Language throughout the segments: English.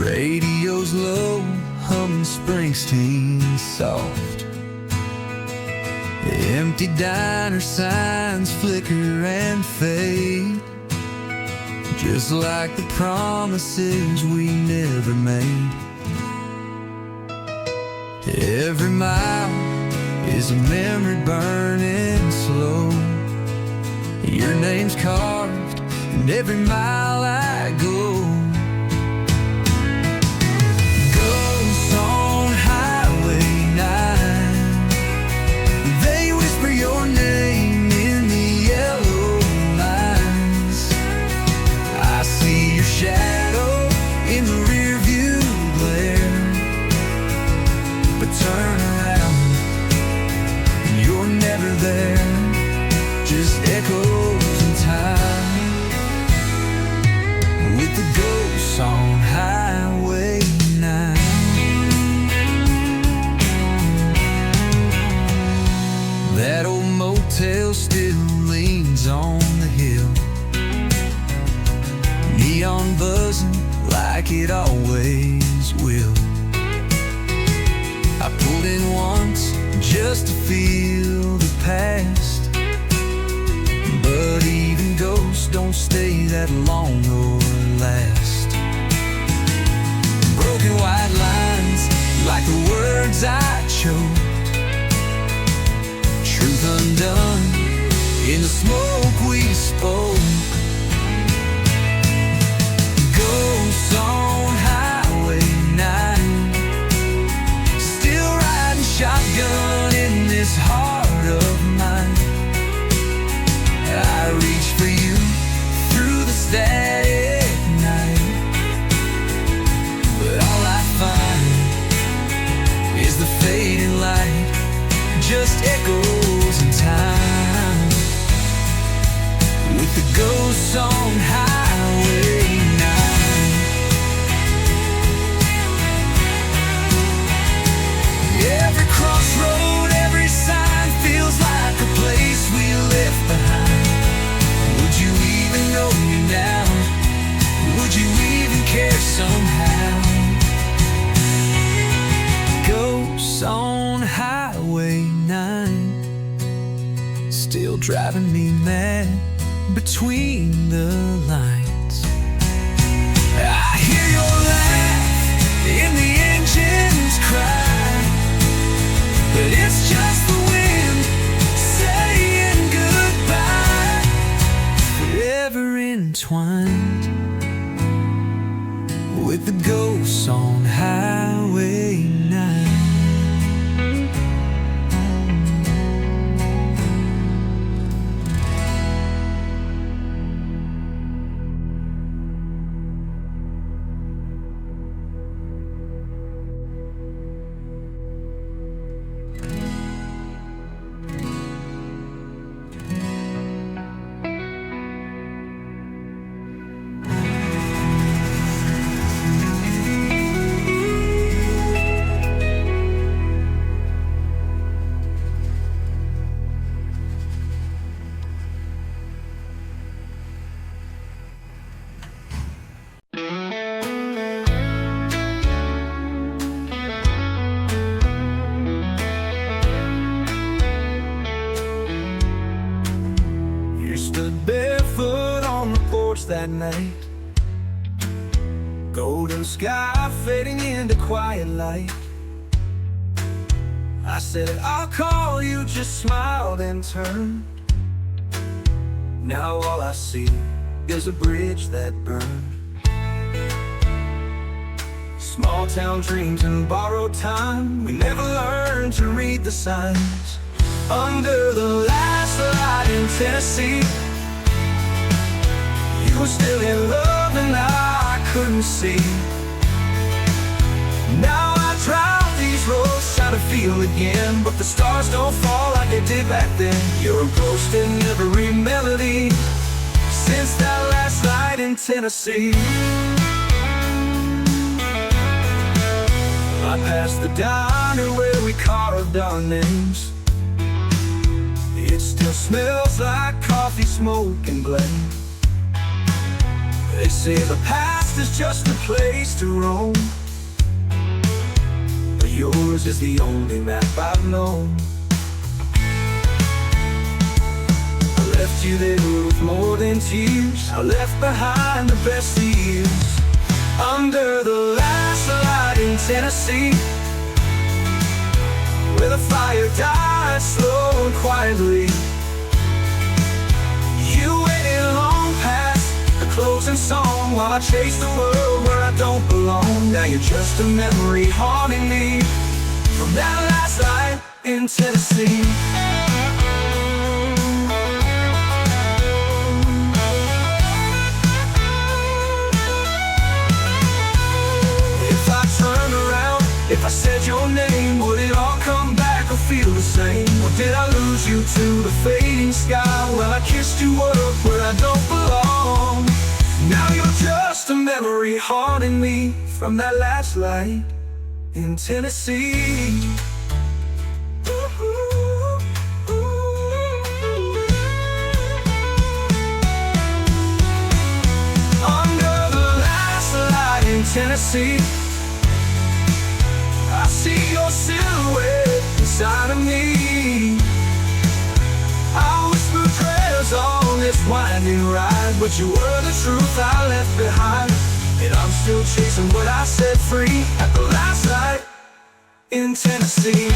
Radio's low, humming Springsteen soft. Empty diner signs flicker and fade, just like the promises we never made. Every mile is a memory burning slow. Your name's carved in every mile I go. Ghosts on Highway 9, they whisper your name in the yellow lines. I see your shadow in the rearview glare, but turn around, you're never there, just echoes in time, with the ghosts on Highway 9. That old motel still leans on the hill, neon buzzing like it always will. I pulled in once just to feel the past, but even ghosts don't stay that long or last. Broken white lines like the words I choked, truth undone in the smoke we spoke. Ghosts on Highway 9, still riding shotgun in this heart of mine. I reach for you through the static night, but all I find is the fading light, just echoes in time, with the ghosts on Highway 9. Every crossroad, every sign feels like a place we left behind. Would you even know me now? Would you even care somehow? Ghosts on Highway 9, still driving me mad between the lines. I hear your laugh in the engine's cry, but it's just the wind saying goodbye. Forever entwined with the ghosts on Highway 9. Stood barefoot on the porch that night, golden sky fading into quiet light. I said, I'll call you, just smiled and turned. Now all I see is a bridge that burned. Small town dreams and borrowed time, we never learned to read the signs. Under the last light in Tennessee, you were still in love and I couldn't see. Now I drive these roads trying to feel again, but the stars don't fall like they did back then. You're a ghost in every melody since that last night in Tennessee. I passed the diner where we carved our names. It still smells like coffee, smoke, and blame. They say the past past is just a place to roam, but yours is the only map I've known. I left you there with more than tears. I left behind the best years. Under the last light in Tennessee, where the fire died slow and quietly. You waited long past the closing song while I chased the world where I don't belong. Now you're just a memory haunting me from that last night in Tennessee. If I turned around, if I said your name, would it all come back or feel the same? Or did I lose you to the fading sky while I kissed you up where I don't belong? Now you're just a memory haunting me from that last light in Tennessee. Under the last light in Tennessee, I see your silhouette inside of me. I whisper prayers on this winding ride, but you were the truth I left behind. And I'm still chasing what I set free at the last night in Tennessee.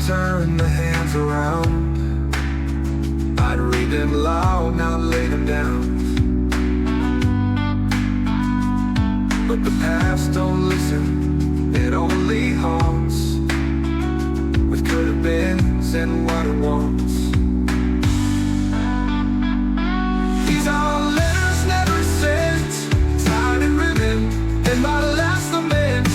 Turn the hands around, I'd read them loud, not lay them down. But the past don't listen, it only haunts with could have beens and what it wants. These are letters never sent, tied in ribbon, and my last lament.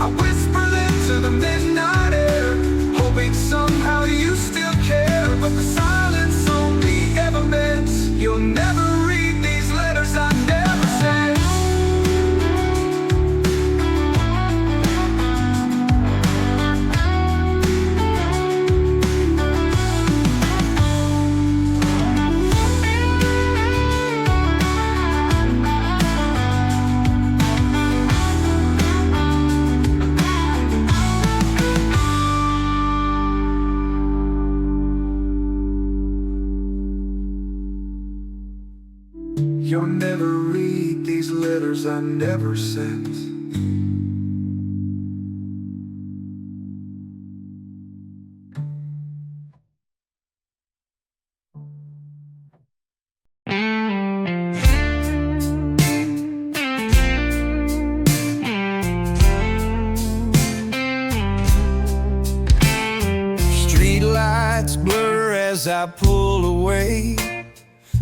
I whisper them to the midnight air, hoping somehow you still care, but the silence only ever meant you'll never read these letters I never sent. You'll never read these letters I never sent. lights blur as I pull away.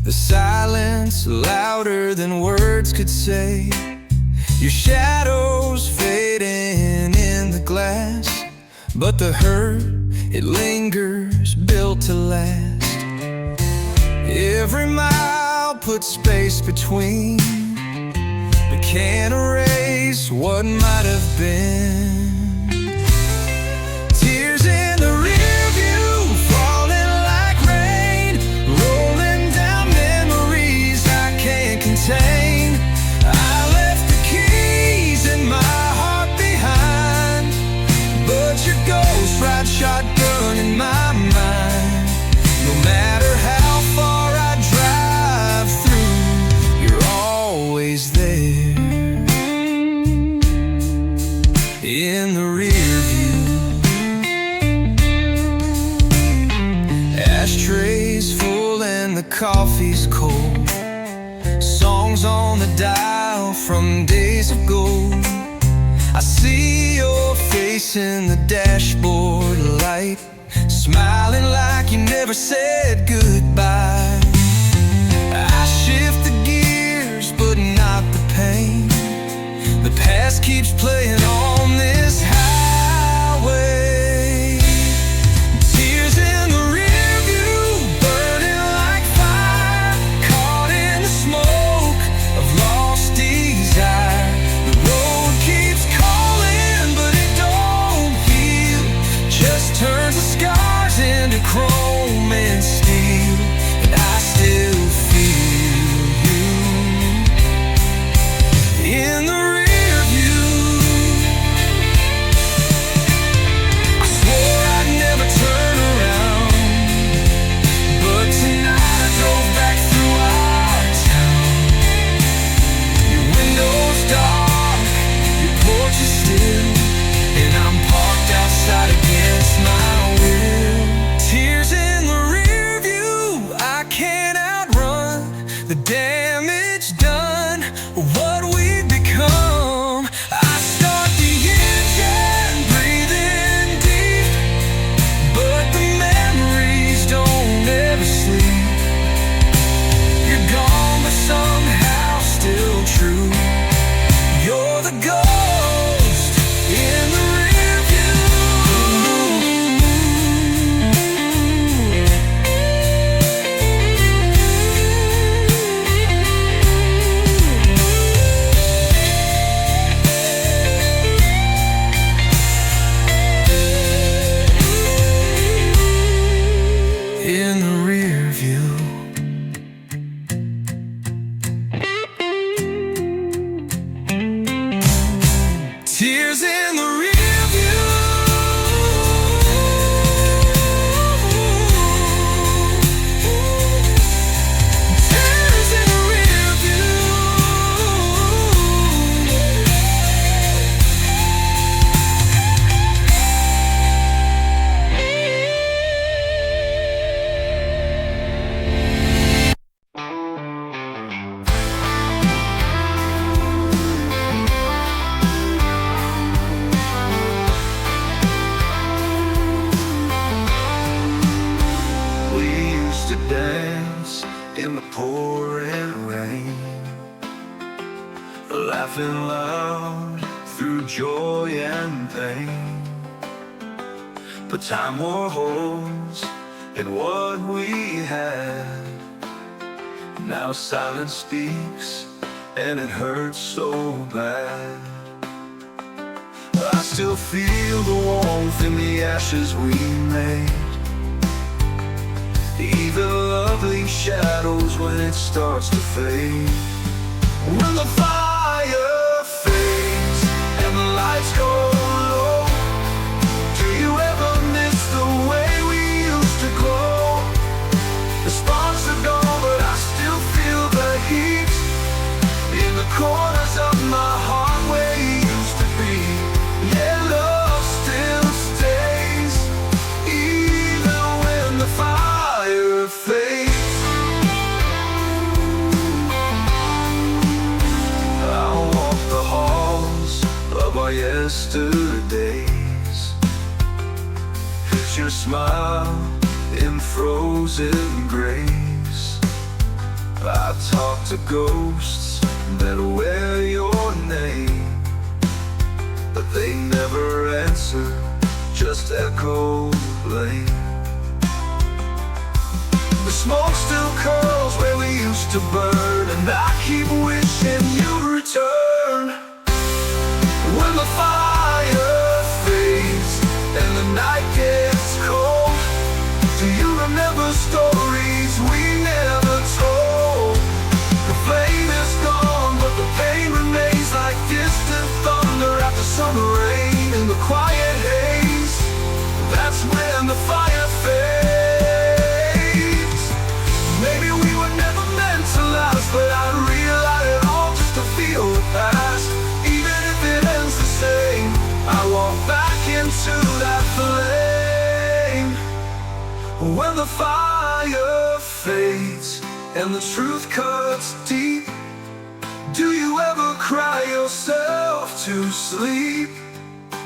The silence louder than words could say. Your shadows fading in the glass, but the hurt, it lingers, built to last. Every mile puts space between, but can't erase what might have been. Tears in the rear view, falling like rain, rolling down memories I can't contain. I left the keys in my heart behind, but your ghost ride shotgun in my mind. No matter how far I drive through, you're always there in the rear view. Ashtrays full and the coffee's cold, songs on the dial from days of gold. I see your face in the dashboard light, smiling like you never said goodbye. I shift the gears, but not the pain. The past keeps playing on this highway. Tears in the rear view, burning like fire, caught in the smoke of lost desire. The road keeps calling, but it don't heal, just turns the scars into chrome and steel. And I still feel you in the rear view. I swore I'd never turn around, but tonight I drove back through our town. Your window's dark, your porch is still, and I'm parked outside against my will. Tears in the rear view, I can't outrun the damage done, what we've become. I start the engine, breathing deep, but the memories don't ever sleep. You're gone, but somehow still true. You're the ghost in the rear view. In the rear view. Tears in the rear view. Tears in the rear view. We used to dance in the pouring rain, laughing loud through joy and pain. But time wore holes in what we had. Now silence speaks, and it hurts so bad. I still feel the warmth in the ashes we made, even lovely shadows when it starts to fade. When the fire fades and the lights go low, do you ever miss the way we used to glow? The sparks are gone, but I still feel the heat in the corners of my heart where you used to be. Yeah, love still stays, even when the fire fades. I walk the halls of our yesterdays. It's your smile in frozen graves. I talk to ghosts that wear your name, but they never answer, just echo blame. The smoke still curls where we used to burn, and I keep wishing you'd return. When the fire fades and the night gets cold, do you remember stories we never told? The flame is gone, but the pain remains like distant thunder after summer rain. In the quiet haze, that's when the fire fades. Maybe we were never meant to last, but I'd relight it all just to feel the past. Even if it ends the same, I walk back into that flame. When the fire fades and the truth cuts deep, do you ever cry yourself to sleep?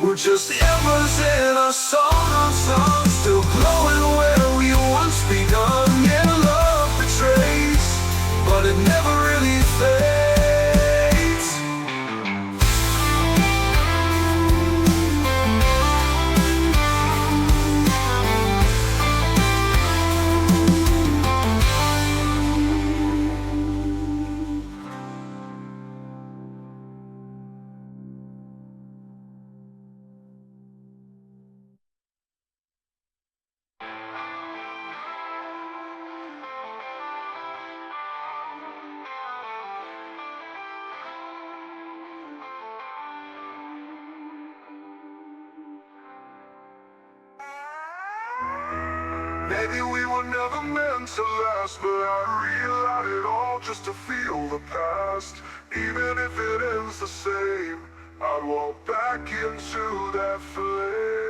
We're just embers in a song of songs, still glowing where we once begun. Yeah, love betrays, but it never really fades. Maybe we were never meant to last, but I relight it all just to feel the past. Even if it ends the same, I'd walk back into that flame.